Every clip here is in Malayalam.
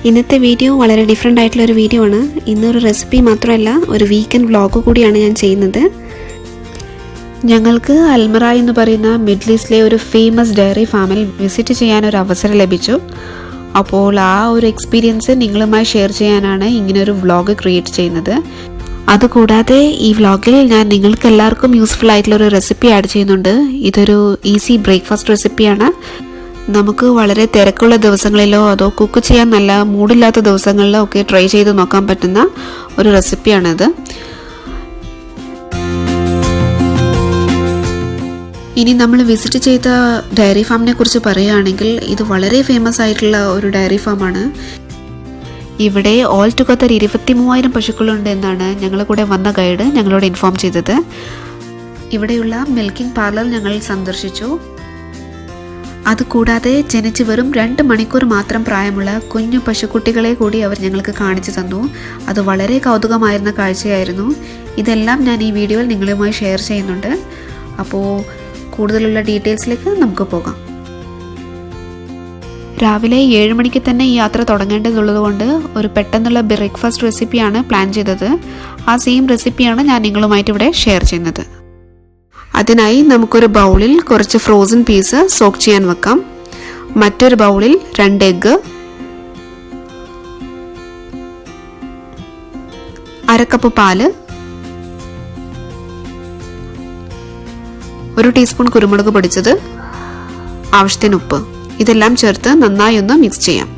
ഇന്നത്തെ വീഡിയോ വളരെ ഡിഫറെൻ്റ് ആയിട്ടുള്ളൊരു വീഡിയോ ആണ്. ഇന്നൊരു റെസിപ്പി മാത്രമല്ല, ഒരു വീക്കെൻഡ് വ്ളോഗ് കൂടിയാണ് ഞാൻ ചെയ്യുന്നത്. ഞങ്ങൾക്ക് അൽമറായ് എന്ന് പറയുന്ന മിഡിൽ ഈസ്റ്റിലെ ഒരു ഫേമസ് ഡയറി ഫാമിൽ വിസിറ്റ് ചെയ്യാനൊരു അവസരം ലഭിച്ചു. അപ്പോൾ ആ ഒരു എക്സ്പീരിയൻസ് നിങ്ങളുമായി ഷെയർ ചെയ്യാനാണ് ഇങ്ങനൊരു വ്ളോഗ് ക്രിയേറ്റ് ചെയ്യുന്നത്. അതുകൂടാതെ ഈ വ്ളോഗിൽ ഞാൻ നിങ്ങൾക്ക് എല്ലാവർക്കും യൂസ്ഫുൾ ആയിട്ടുള്ളൊരു റെസിപ്പി ആഡ് ചെയ്യുന്നുണ്ട്. ഇതൊരു ഈസി ബ്രേക്ക്ഫാസ്റ്റ് റെസിപ്പിയാണ്. നമുക്ക് വളരെ തിരക്കുള്ള ദിവസങ്ങളിലോ അതോ കുക്ക് ചെയ്യാൻ നല്ല മൂഡില്ലാത്ത ദിവസങ്ങളിലോ ഒക്കെ ട്രൈ ചെയ്ത് നോക്കാൻ പറ്റുന്ന ഒരു റെസിപ്പിയാണിത്. ഇനി നമ്മൾ വിസിറ്റ് ചെയ്ത ഡയറി ഫാമിനെ കുറിച്ച് പറയുകയാണെങ്കിൽ ഇത് വളരെ ഫേമസ് ആയിട്ടുള്ള ഒരു ഡയറി ഫാമാണ്. ഇവിടെ ഓൾ ടുഗദർ 23,000 പശുക്കളുണ്ട് എന്നാണ് ഞങ്ങളുടെ കൂടെ വന്ന ഗൈഡ് ഞങ്ങളോട് ഇൻഫോം ചെയ്തത്. ഇവിടെയുള്ള മിൽക്കിംഗ് പാർലർ ഞങ്ങൾ സന്ദർശിച്ചു. അതുകൂടാതെ ജനിച്ച് വെറും 2 മണിക്കൂർ മാത്രം പ്രായമുള്ള കുഞ്ഞു പശുക്കുട്ടികളെ കൂടി അവർ ഞങ്ങൾക്ക് കാണിച്ചു തന്നു. അത് വളരെ കൗതുകമായിരുന്ന കാഴ്ചയായിരുന്നു. ഇതെല്ലാം ഞാൻ ഈ വീഡിയോയിൽ നിങ്ങളുമായി ഷെയർ ചെയ്യുന്നുണ്ട്. അപ്പോൾ കൂടുതലുള്ള ഡീറ്റെയിൽസിലേക്ക് നമുക്ക് പോകാം. രാവിലെ 7 മണിക്ക് തന്നെ ഈ യാത്ര തുടങ്ങേണ്ടതുള്ളതുകൊണ്ട് ഒരു പെട്ടെന്നുള്ള ബ്രേക്ക്ഫാസ്റ്റ് റെസിപ്പിയാണ് പ്ലാൻ ചെയ്തത്. ആ സെയിം റെസിപ്പിയാണ് ഞാൻ നിങ്ങളുമായിട്ട് ഇവിടെ ഷെയർ ചെയ്യുന്നത്. അതിനായി നമുക്കൊരു ബൗളിൽ കുറച്ച് ഫ്രോസൺ പീസ് സോക്ക് ചെയ്യാൻ വെക്കാം. മറ്റൊരു ബൗളിൽ 2 എഗ്ഗ്, 1/2 കപ്പ് പാല്, 1 ടീസ്പൂൺ കുരുമുളക് പൊടിച്ചത്, ആവശ്യത്തിന് ഉപ്പ്, ഇതെല്ലാം ചേർത്ത് നന്നായി ഒന്ന് മിക്സ് ചെയ്യാം.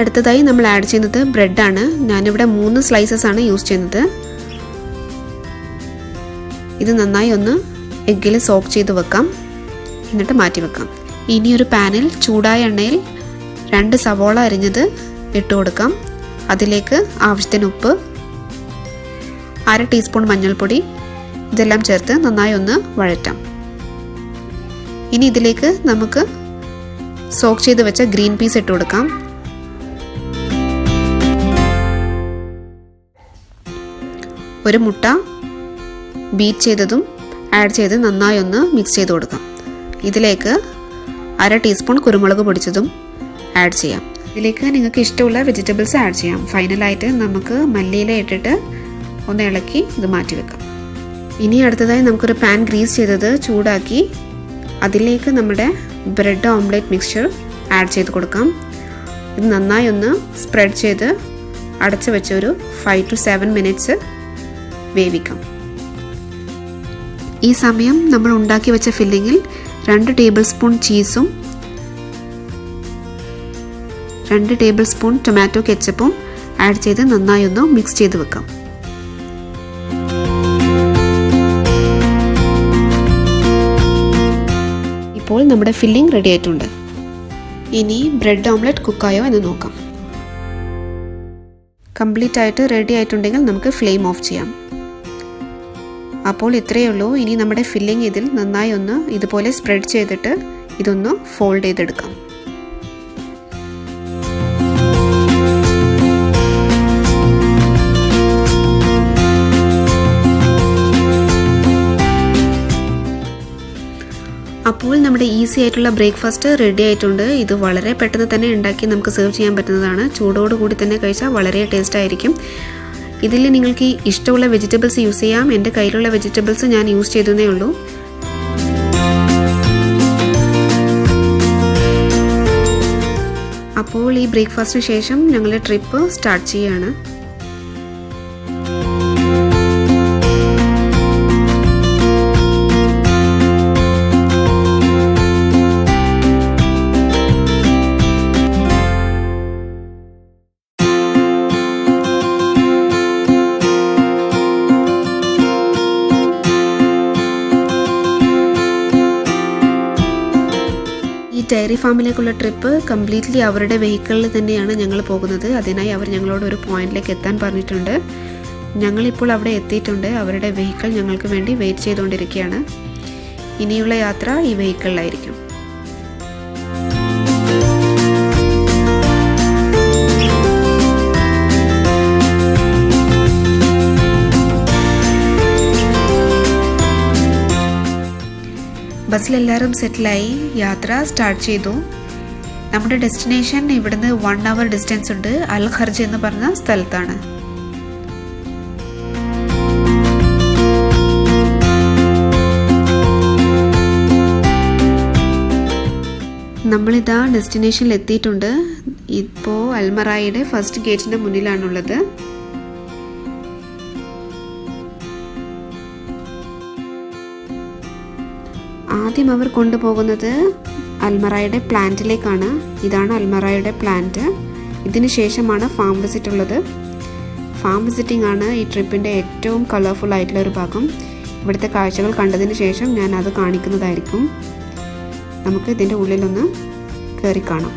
അടുത്തതായി നമ്മൾ ആഡ് ചെയ്യുന്നത് ബ്രെഡാണ്. ഞാനിവിടെ 3 സ്ലൈസസ് ആണ് യൂസ് ചെയ്യുന്നത്. ഇത് നന്നായി ഒന്ന് എഗ്ഗിൽ സോക്ക് ചെയ്ത് വെക്കാം, എന്നിട്ട് മാറ്റി വെക്കാം. ഇനി ഒരു പാനിൽ ചൂടായ എണ്ണയിൽ 2 സവോള അരിഞ്ഞത് ഇട്ട് കൊടുക്കാം. അതിലേക്ക് ആവശ്യത്തിന് ഉപ്പ്, 1/2 ടീസ്പൂൺ മഞ്ഞൾപ്പൊടി, ഇതെല്ലാം ചേർത്ത് നന്നായി ഒന്ന് വഴറ്റാം. ഇനി ഇതിലേക്ക് നമുക്ക് സോക്ക് ചെയ്ത് വെച്ച ഗ്രീൻ പീസ് ഇട്ട് കൊടുക്കാം. ഒരു മുട്ട ബീറ്റ് ചെയ്തതും ആഡ് ചെയ്ത് നന്നായി ഒന്ന് മിക്സ് ചെയ്ത് കൊടുക്കാം. ഇതിലേക്ക് 1/2 ടീസ്പൂൺ കുരുമുളക് പൊടിച്ചതും ആഡ് ചെയ്യാം. ഇതിലേക്ക് നിങ്ങൾക്ക് ഇഷ്ടമുള്ള വെജിറ്റബിൾസ് ആഡ് ചെയ്യാം. ഫൈനലായിട്ട് നമുക്ക് മല്ലിയില ഇട്ടിട്ട് ഒന്ന് ഇളക്കി ഇത് മാറ്റി വെക്കാം. ഇനി അടുത്തതായി നമുക്കൊരു പാൻ ഗ്രീസ് ചെയ്തത് ചൂടാക്കി അതിലേക്ക് നമ്മുടെ ബ്രെഡ് ഓംലെറ്റ് മിക്സ്ചർ ആഡ് ചെയ്ത് കൊടുക്കാം. ഇത് നന്നായി ഒന്ന് സ്പ്രെഡ് ചെയ്ത് അടച്ചു വെച്ച് ഒരു 5 to 7 മിനിറ്റ്സ് വേവിക്കാം. ഈ സമയം നമ്മൾ ഉണ്ടാക്കി വെച്ച ഫില്ലിങ്ങിൽ 2 ടേബിൾ സ്പൂൺ ചീസും 2 ടേബിൾ സ്പൂൺ ടൊമാറ്റോ കെച്ചപ്പും ആഡ് ചെയ്ത് നന്നായി ഒന്ന് മിക്സ് ചെയ്ത് വെക്കാം. ഇപ്പോൾ നമ്മുടെ ഫില്ലിംഗ് റെഡി ആയിട്ടുണ്ട്. ഇനി ബ്രെഡ് ഓംലെറ്റ് കുക്കായോ എന്ന് നോക്കാം. കംപ്ലീറ്റ് ആയിട്ട് റെഡി ആയിട്ടുണ്ടെങ്കിൽ നമുക്ക് ഫ്ലെയിം ഓഫ് ചെയ്യാം. അപ്പോൾ ഇത്രയേ ഉള്ളൂ. ഇനി നമ്മുടെ ഫില്ലിംഗ് ഇതിൽ നന്നായി ഒന്ന് ഇതുപോലെ സ്പ്രെഡ് ചെയ്തിട്ട് ഇതൊന്ന് ഫോൾഡ് ചെയ്തെടുക്കാം. അപ്പോൾ നമ്മുടെ ഈസി ആയിട്ടുള്ള ബ്രേക്ക്ഫാസ്റ്റ് റെഡി ആയിട്ടുണ്ട്. ഇത് വളരെ പെട്ടെന്ന് തന്നെ ഉണ്ടാക്കി നമുക്ക് സെർവ് ചെയ്യാൻ പറ്റുന്നതാണ്. ചൂടോടുകൂടി തന്നെ കഴിച്ചാൽ വളരെ ടേസ്റ്റ് ആയിരിക്കും. ഇതിൽ നിങ്ങൾക്ക് ഇഷ്ടമുള്ള വെജിറ്റബിൾസ് യൂസ് ചെയ്യാം. എൻ്റെ കയ്യിലുള്ള വെജിറ്റബിൾസ് ഞാൻ യൂസ് ചെയ്തതേ ഉള്ളൂ. അപ്പോൾ ഈ ബ്രേക്ക്ഫാസ്റ്റിന് ശേഷം ഞങ്ങളുടെ ട്രിപ്പ് സ്റ്റാർട്ട് ചെയ്യുകയാണ്. ഡയറി ഫാമിലേക്കുള്ള ട്രിപ്പ് കംപ്ലീറ്റ്ലി അവരുടെ വെഹിക്കിളിൽ തന്നെയാണ് ഞങ്ങൾ പോകുന്നത്. അതിനായി അവർ ഞങ്ങളോട് ഒരു പോയിന്റിലേക്ക് എത്താൻ പറഞ്ഞിട്ടുണ്ട്. ഞങ്ങളിപ്പോൾ അവിടെ എത്തിയിട്ടുണ്ട്. അവരുടെ വെഹിക്കിൾ ഞങ്ങൾക്ക് വേണ്ടി വെയിറ്റ് ചെയ്തുകൊണ്ടിരിക്കുകയാണ്. ഇനിയുള്ള യാത്ര ഈ വെഹിക്കിളിലായിരിക്കും. ബസ്സിലെല്ലാവരും സെറ്റിലായി യാത്ര സ്റ്റാർട്ട് ചെയ്തു. നമ്മുടെ ഡെസ്റ്റിനേഷൻ ഇവിടുന്ന് 1 hour ഡിസ്റ്റൻസ് ഉണ്ട്. അൽ ഖർജ് എന്ന് പറഞ്ഞ സ്ഥലത്താണ്. നമ്മളിതാ ഡെസ്റ്റിനേഷനിൽ എത്തിയിട്ടുണ്ട്. ഇപ്പോൾ അൽമറായിയുടെ ഫസ്റ്റ് ഗേറ്റിൻ്റെ മുന്നിലാണുള്ളത്. ആദ്യം അവർ കൊണ്ടുപോകുന്നത് അൽമറായിയുടെ പ്ലാന്റിലേക്കാണ്. ഇതാണ് അൽമറായിയുടെ പ്ലാന്റ്. ഇതിന് ശേഷമാണ് ഫാം വിസിറ്റ് ഉള്ളത്. ഫാം വിസിറ്റിംഗ് ആണ് ഈ ട്രിപ്പിൻ്റെ ഏറ്റവും കളർഫുൾ ആയിട്ടുള്ള ഒരു ഭാഗം. ഇവിടുത്തെ കാഴ്ചകൾ കണ്ടതിന് ശേഷം ഞാൻ അത് കാണിക്കുന്നതായിരിക്കും. നമുക്ക് ഇതിൻ്റെ ഉള്ളിലൊന്ന് കയറി കാണാം.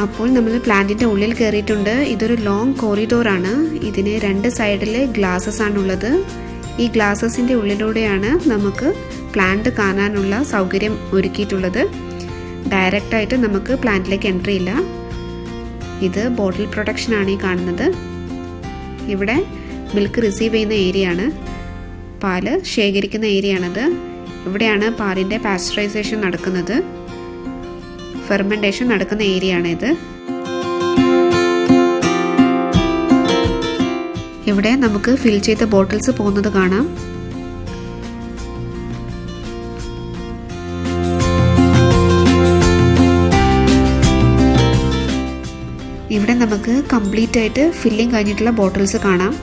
അപ്പോൾ നമ്മൾ പ്ലാന്റിൻ്റെ ഉള്ളിൽ കയറിയിട്ടുണ്ട്. ഇതൊരു ലോങ് കോറിഡോറാണ്. ഇതിന് 2 സൈഡിൽ ഗ്ലാസസ് ആണുള്ളത്. ഈ ഗ്ലാസസിൻ്റെ ഉള്ളിലൂടെയാണ് നമുക്ക് പ്ലാന്റ് കാണാനുള്ള സൗകര്യം ഒരുക്കിയിട്ടുള്ളത്. ഡയറക്റ്റായിട്ട് നമുക്ക് പ്ലാന്റിലേക്ക് എൻട്രി ഇല്ല. ഇത് ബോട്ടിൽ പ്രൊട്ടക്ഷനാണ് ഈ കാണുന്നത്. ഇവിടെ മിൽക്ക് റിസീവ് ചെയ്യുന്ന ഏരിയ ആണ്. പാല് ശേഖരിക്കുന്ന ഏരിയ ആണത്. ഇവിടെയാണ് പാലിൻ്റെ പാസ്ചറൈസേഷൻ നടക്കുന്നത്. ഫെർമെൻറ്റേഷൻ നടക്കുന്ന ഏരിയ ആണിത്. ഇവിടെ നമുക്ക് ഫിൽ ചെയ്ത ബോട്ടിൽസ് പോകുന്നത് കാണാം. ഇവിടെ നമുക്ക് കംപ്ലീറ്റ് ആയിട്ട് ഫില്ലിംഗ് കഴിഞ്ഞിട്ടുള്ള ബോട്ടിൽസ് കാണാം.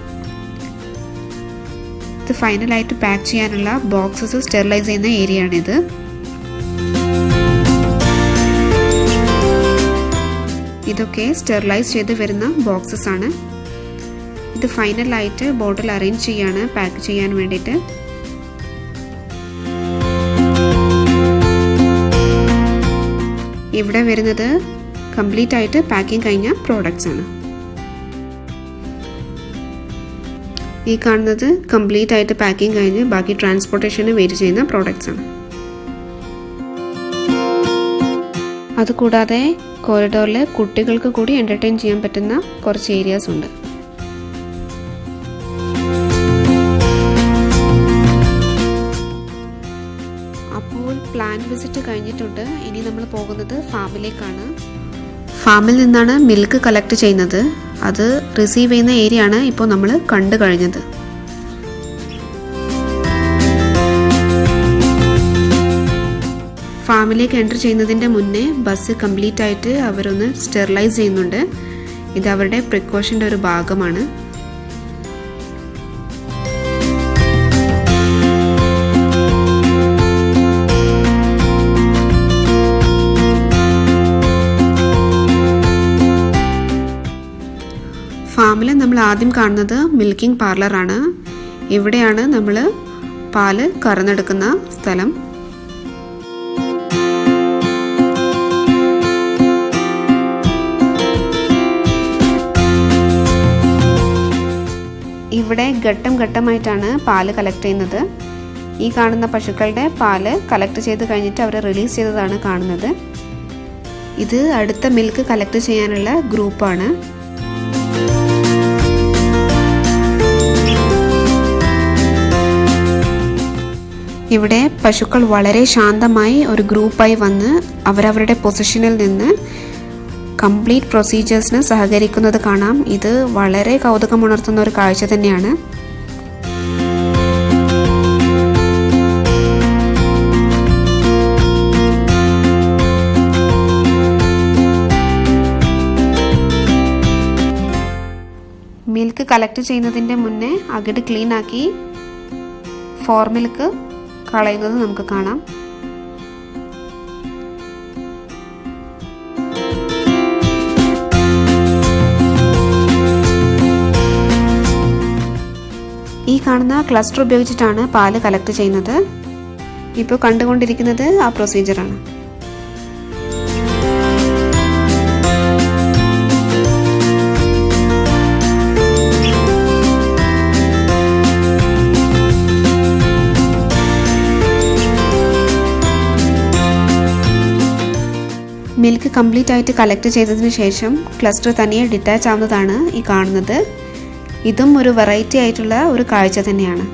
ഇത് ഫൈനലായിട്ട് പാക്ക് ചെയ്യാനുള്ള ബോക്സസ് സ്റ്റെറിലൈസ് ചെയ്യുന്ന ഏരിയ ആണിത്. ഇതൊക്കെ സ്റ്റെറിലൈസ് ചെയ്ത് വരുന്ന ബോക്സസ് ആണ്. ഇത് ഫൈനലായിട്ട് ബോട്ടിൽ അറേഞ്ച് ചെയ്യാണ് പാക്ക് ചെയ്യാൻ വേണ്ടിയിട്ട്. ഇവിടെ വരുന്നത് കംപ്ലീറ്റ് ആയിട്ട് പാക്കിംഗ് കഴിഞ്ഞ പ്രോഡക്റ്റ്സ് ആണ്. ഈ കാണുന്നത് കംപ്ലീറ്റ് ആയിട്ട് പാക്കിംഗ് കഴിഞ്ഞ് ബാക്കി ട്രാൻസ്പോർട്ടേഷന് വെയിറ്റ് ചെയ്യുന്ന പ്രോഡക്റ്റ്സ് ആണ്. അതുകൂടാതെ കോറിഡോറിൽ കുട്ടികൾക്ക് കൂടി എൻ്റർടൈൻ ചെയ്യാൻ പറ്റുന്ന കുറച്ച് ഏരിയാസ് ഉണ്ട്. അപ്പോൾ പ്ലാന്റ് വിസിറ്റ് കഴിഞ്ഞിട്ടുണ്ട്. ഇനി നമ്മൾ പോകുന്നത് ഫാമിലേക്കാണ്. ഫാമിൽ നിന്നാണ് മിൽക്ക് കളക്ട് ചെയ്യുന്നത്. അത് റിസീവ് ചെയ്യുന്ന ഏരിയ ആണ് ഇപ്പോൾ നമ്മൾ കണ്ടു കഴിഞ്ഞത്. ഫാമിലേക്ക് എൻ്റർ ചെയ്യുന്നതിൻ്റെ മുന്നേ ബസ് കംപ്ലീറ്റ് ആയിട്ട് അവരൊന്ന് സ്റ്റെറിലൈസ് ചെയ്യുന്നുണ്ട്. ഇത് അവരുടെ പ്രിക്കോഷൻ്റെ ഒരു ഭാഗമാണ്. ഫാമിൽ നമ്മൾ ആദ്യം കാണുന്നത് മിൽക്കിംഗ് പാർലറാണ്. ഇവിടെയാണ് നമ്മൾ പാല് കറന്നെടുക്കുന്ന സ്ഥലം. ഇവിടെ ഘട്ടം ഘട്ടമായിട്ടാണ് പാല് കളക്ട് ചെയ്യുന്നത്. ഈ കാണുന്ന പശുക്കളുടെ പാല് കളക്ട് ചെയ്ത് കഴിഞ്ഞിട്ട് അവർ റിലീസ് ചെയ്തതാണ് കാണുന്നത്. ഇത് അടുത്ത മിൽക്ക് കളക്ട് ചെയ്യാനുള്ള ഗ്രൂപ്പാണ്. ഇവിടെ പശുക്കൾ വളരെ ശാന്തമായി ഒരു ഗ്രൂപ്പായി വന്ന് അവരവരുടെ പൊസിഷനിൽ നിന്ന് കംപ്ലീറ്റ് പ്രൊസീജിയേഴ്സിന് സഹകരിക്കുന്നത് കാണാം. ഇത് വളരെ കൗതുകമുണർത്തുന്ന ഒരു കാഴ്ച തന്നെയാണ്. മിൽക്ക് കളക്ട് ചെയ്യുന്നതിൻ്റെ മുന്നേ അകിട് ക്ലീൻ ആക്കി ഫോർ മിൽക്ക് കളയുന്നത് നമുക്ക് കാണാം. ഈ കാണുന്ന ക്ലസ്റ്റർ ഉപയോഗിച്ചിട്ടാണ് പാല് കളക്ട് ചെയ്യുന്നത്. ഇപ്പോൾ കണ്ടുകൊണ്ടിരിക്കുന്നത് ആ പ്രൊസീജിയറാണ്. മിൽക്ക് കംപ്ലീറ്റ് ആയിട്ട് കളക്ട് ചെയ്തതിന് ശേഷം ക്ലസ്റ്റർ തനിയെ ഡിറ്റാച്ച് ആവുന്നതാണ് ഈ കാണുന്നത്. ഇതും ഒരു വെറൈറ്റി ആയിട്ടുള്ള ഒരു കാഴ്ച തന്നെയാണ്.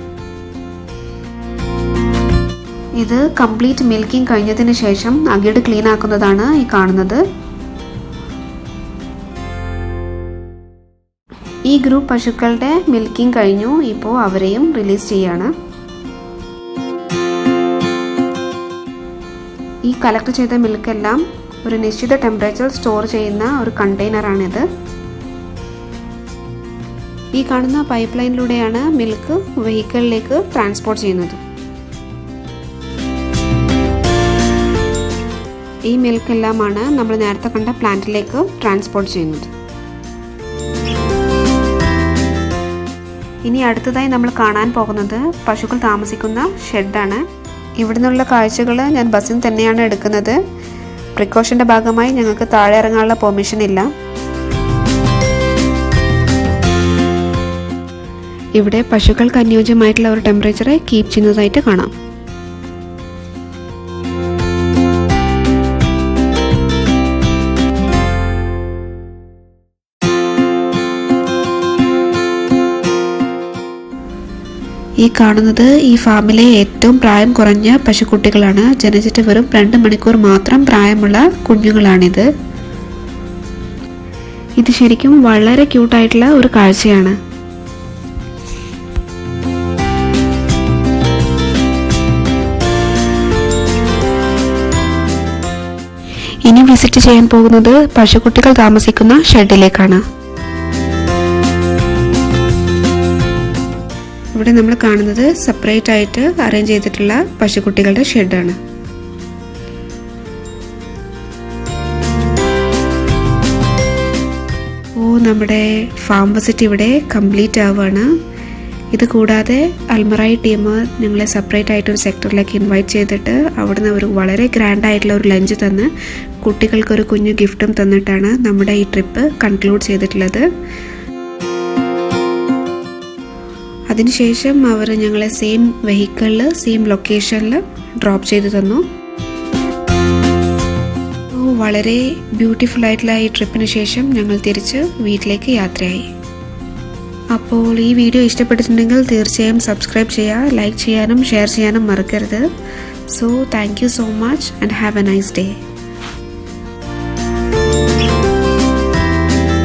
ഇത് കംപ്ലീറ്റ് മിൽക്കിംഗ് കഴിഞ്ഞതിന് ശേഷം അകിട് ക്ലീൻ ആക്കുന്നതാണ് ഈ കാണുന്നത്. ഈ ഗ്രൂപ്പ് പശുക്കളുടെ മിൽക്കിംഗ് കഴിഞ്ഞു. ഇപ്പോൾ അവരെയും റിലീസ് ചെയ്യാണ്. ഈ കളക്ട് ചെയ്ത മിൽക്കെല്ലാം ഒരു നിശ്ചിത ടെമ്പറേച്ചർ സ്റ്റോർ ചെയ്യുന്ന ഒരു കണ്ടെയ്നറാണിത്. ഈ കാണുന്ന പൈപ്പ് ലൈനിലൂടെയാണ് മിൽക്ക് വെഹിക്കിളിലേക്ക് ട്രാൻസ്പോർട്ട് ചെയ്യുന്നത്. ഈ മിൽക്ക് എല്ലാമാണ് നമ്മൾ നേരത്തെ കണ്ട പ്ലാന്റിലേക്ക് ട്രാൻസ്പോർട്ട് ചെയ്യുന്നത്. ഇനി അടുത്തതായി നമ്മൾ കാണാൻ പോകുന്നത് പശുക്കൾ താമസിക്കുന്ന ഷെഡാണ്. ഇവിടെ നിന്നുള്ള കാഴ്ചകൾ ഞാൻ ബസ്സിൽ തന്നെയാണ് എടുക്കുന്നത്. പ്രിക്കോഷൻ്റെ ഭാഗമായി ഞങ്ങൾക്ക് താഴെ ഇറങ്ങാനുള്ള പെർമിഷൻ ഇല്ല. ഇവിടെ പശുക്കൾക്ക് അനുയോജ്യമായിട്ടുള്ള ഒരു ടെമ്പറേച്ചർ കീപ്പ് ചെയ്യുന്നതായിട്ട് കാണാം. ഈ കാണുന്നത് ഈ ഫാമിലെ ഏറ്റവും പ്രായം കുറഞ്ഞ പശുക്കുട്ടികളാണ്. ജനിച്ചിട്ട് വെറും 2 മണിക്കൂർ മാത്രം പ്രായമുള്ള കുഞ്ഞുങ്ങളാണിത്. ഇത് ശരിക്കും വളരെ ക്യൂട്ടായിട്ടുള്ള ഒരു കാഴ്ചയാണ്. ഇനി വിസിറ്റ് ചെയ്യാൻ പോകുന്നത് പശുക്കുട്ടികൾ താമസിക്കുന്ന ഷെഡിലേക്കാണ്. ഇവിടെ നമ്മൾ കാണുന്നത് സെപ്പറേറ്റ് ആയിട്ട് അറേഞ്ച് ചെയ്തിട്ടുള്ള പശുക്കുട്ടികളുടെ ഷെഡാണ്. നമ്മുടെ ഫാം വിസിറ്റ് ഇവിടെ കംപ്ലീറ്റ് ആവുകയാണ്. ഇത് കൂടാതെ അൽമറായി ടീം ഞങ്ങളെ സെപ്പറേറ്റ് ആയിട്ടൊരു സെക്ടറിലേക്ക് ഇൻവൈറ്റ് ചെയ്തിട്ട് അവിടുന്ന് ഒരു വളരെ ഗ്രാൻഡ് ആയിട്ടുള്ള ഒരു ലഞ്ച് തന്ന് കുട്ടികൾക്കൊരു കുഞ്ഞു ഗിഫ്റ്റും തന്നിട്ടാണ് നമ്മുടെ ഈ ട്രിപ്പ് കൺക്ലൂഡ് ചെയ്തിട്ടുള്ളത്. അതിനുശേഷം അവർ ഞങ്ങളെ സെയിം വെഹിക്കിളിൽ സെയിം ലൊക്കേഷനിൽ ഡ്രോപ്പ് ചെയ്ത് തന്നു. വളരെ ബ്യൂട്ടിഫുൾ ആയിട്ടുള്ള ഈ ട്രിപ്പിന് ശേഷം ഞങ്ങൾ തിരിച്ച് വീട്ടിലേക്ക് യാത്രയായി. അപ്പോൾ ഈ വീഡിയോ ഇഷ്ടപ്പെട്ടിട്ടുണ്ടെങ്കിൽ തീർച്ചയായും സബ്സ്ക്രൈബ് ചെയ്യുക, ലൈക്ക് ചെയ്യാനും ഷെയർ ചെയ്യാനും മറക്കരുത്. So thank you so much and have A nice day.